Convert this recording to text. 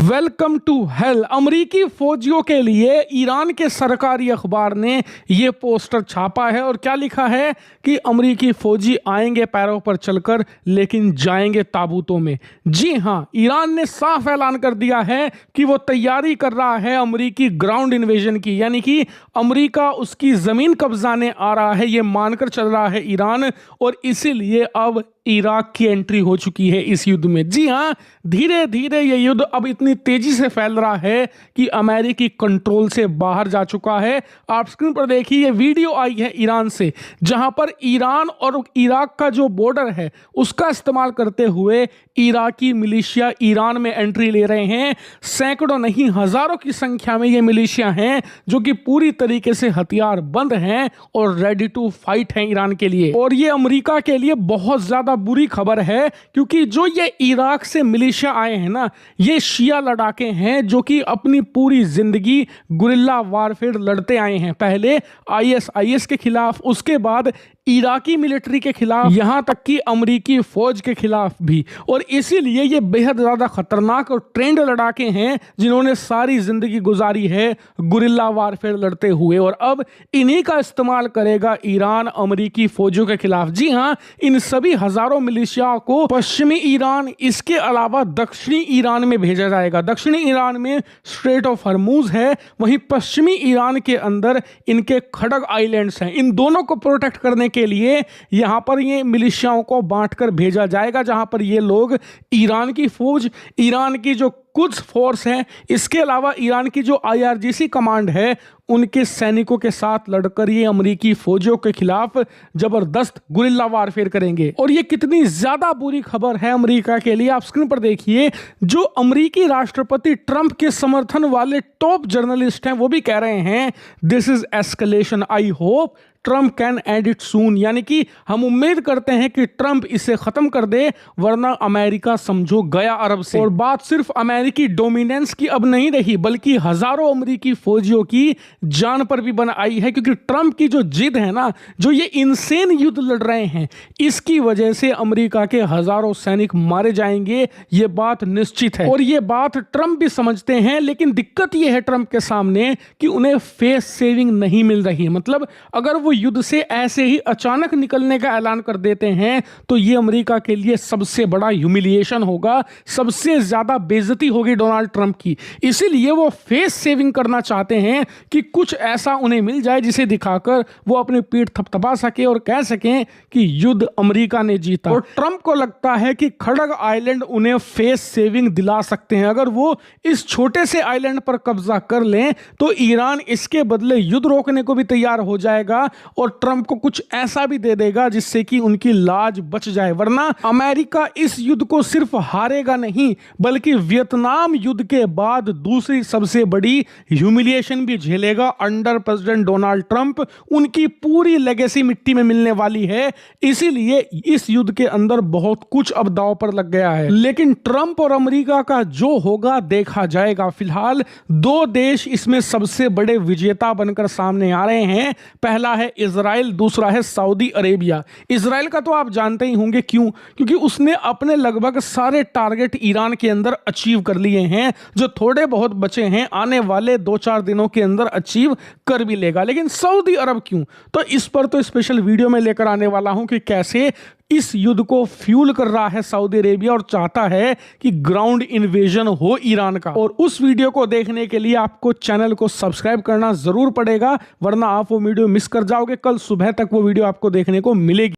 Welcome to hell. अमरीकी फौजियों के लिए ईरान के सरकारी अखबार ने ये पोस्टर छापा है और क्या लिखा है कि अमरीकी फौजी आएंगे पैरों पर चलकर लेकिन जाएंगे ताबूतों में। जी हां, ईरान ने साफ ऐलान कर दिया है कि वो तैयारी कर रहा है अमरीकी ग्राउंड इन्वेजन की, यानी कि अमरीका उसकी जमीन कब्जाने आ रहा है, ये मानकर चल रहा है ईरान, और इसीलिए अब इराक की एंट्री हो चुकी है इस युद्ध में। जी हां, धीरे धीरे ये युद्ध अब इतनी तेजी से फैल रहा है कि अमेरिकी कंट्रोल से बाहर जा चुका है। आप स्क्रीन पर देखिए, ये वीडियो आई है ईरान से, जहां पर ईरान और इराक का जो बॉर्डर है उसका इस्तेमाल करते हुए इराकी मिलिशिया ईरान में एंट्री ले रहे हैं। सैकड़ों नहीं हजारों की संख्या में ये मिलिशिया हैं जो कि पूरी तरीके से हथियार बंद हैं और रेडी टू फाइट हैं ईरान के लिए। और ये अमेरिका के लिए बहुत ज्यादा बुरी खबर है, क्योंकि जो ये इराक से मिलिशिया आए हैं ना, ये शिया लड़ाके हैं जो कि अपनी पूरी जिंदगी गुरिल्ला वारफेयर लड़ते आए हैं। पहले आईएसआईएस के खिलाफ, उसके बाद इराकी मिलिट्री के खिलाफ, यहां तक कि अमरीकी फौज के खिलाफ भी। और इसीलिए ये बेहद ज्यादा खतरनाक और ट्रेंड लड़ाके हैं जिन्होंने सारी जिंदगी गुजारी है गुरिल्ला वारफेयर लड़ते हुए, और अब इन्हीं का इस्तेमाल करेगा ईरान अमरीकी फौजों के खिलाफ। जी हां, इन सभी हजारों मिलिशियाओं को पश्चिमी ईरान, इसके अलावा दक्षिणी ईरान में भेजा जाएगा। दक्षिणी ईरान में स्ट्रेट ऑफ हरमूज है, वहीं पश्चिमी ईरान के अंदर इनके खड़ग आइलैंड्स हैं। इन दोनों को प्रोटेक्ट करने के लिए यहां पर ये मिलिशियाओं को बांटकर भेजा जाएगा, जहां पर ये लोग ईरान की फौज, ईरान की जो कुछ फोर्स है, इसके अलावा ईरान की जो आईआरजीसी कमांड है, उनके सैनिकों के साथ लड़कर ये अमरीकी फौजियों के खिलाफ जबरदस्त गुरिल्ला वारफेयर करेंगे। और ये कितनी ज्यादा बुरी खबर है अमेरिका के लिए, आप स्क्रीन पर देखिए। जो अमरीकी राष्ट्रपति ट्रंप के समर्थन वाले टॉप जर्नलिस्ट हैं, वो भी कह रहे हैं this is escalation, I hope Trump can and it सून, यानी कि हम उम्मीद करते हैं कि ट्रंप इसे खत्म कर दे, वरना अमेरिका समझो गया अरब से। और बात सिर्फ अमेरिकी डोमिनेंस की अब नहीं रही, बल्कि हजारों अमरीकी फौजियों की जान पर भी बन आई है, क्योंकि ट्रंप की जो जिद है ना, जो ये इनसेन युद्ध लड़ रहे हैं, इसकी वजह से अमेरिका के हजारों सैनिक मारे जाएंगे, ये बात निश्चित है। और ये बात ट्रंप भी समझते हैं, लेकिन दिक्कत ये है ट्रंप के सामने कि उन्हें फेस सेविंग नहीं मिल रही। मतलब अगर वो युद्ध से ऐसे ही अचानक निकलने का ऐलान कर देते हैं तो ये अमेरिका के लिए सबसे बड़ा ह्यूमिलिएशन होगा, सबसे ज्यादा बेइज्जती होगी डोनाल्ड ट्रंप की। इसीलिए वो फेस सेविंग करना चाहते हैं कि कुछ ऐसा उन्हें मिल जाए जिसे दिखाकर वो अपनी पीठ थपथपा सके और कह सकें कि युद्ध अमेरिका ने जीता। और ट्रंप को लगता है कि खड़ग आइलैंड उन्हें फेस सेविंग दिला सकते हैं। अगर वो इस छोटे से आइलैंड पर कब्जा कर लें तो ईरान इसके बदले युद्ध रोकने को भी तैयार हो जाएगा और ट्रंप को कुछ ऐसा भी दे देगा जिससे कि उनकी लाज बच जाए। वरना अमेरिका इस युद्ध को सिर्फ हारेगा नहीं, बल्कि वियतनाम युद्ध के बाद दूसरी सबसे बड़ी ह्यूमिलिएशन भी झेलेगा अंडर प्रेसिडेंट डोनाल्ड ट्रंप। उनकी पूरी लेगेसी मिट्टी में मिलने वाली है, इसीलिए इस युद्ध के अंदर बहुत कुछ अब दांव पर लग गया है। लेकिन ट्रंप और अमेरिका का जो होगा देखा जाएगा। फिलहाल दो देश इसमें सबसे बड़े विजेता बनकर सामने आ रहे हैं। पहला है इजराइल, दूसरा है सऊदी अरेबिया। इजराइल का तो आप जानते ही होंगे क्यों, क्योंकि उसने अपने लगभग सारे टारगेट ईरान के अंदर अचीव कर लिए हैं, जो थोड़े बहुत बचे हैं आने वाले 2-4 दिनों के अंदर अचीव कर भी लेगा। लेकिन सऊदी अरब क्यों, तो इस पर तो स्पेशल वीडियो में लेकर आने वाला हूं कि कैसे इस युद्ध को फ्यूल कर रहा है सऊदी अरेबिया और चाहता है कि ग्राउंड इन्वेजन हो ईरान का। और उस वीडियो को देखने के लिए आपको चैनल को सब्सक्राइब करना जरूर पड़ेगा, वरना आप वो वीडियो मिस कर जाओगे। कल सुबह तक वो वीडियो आपको देखने को मिलेगी।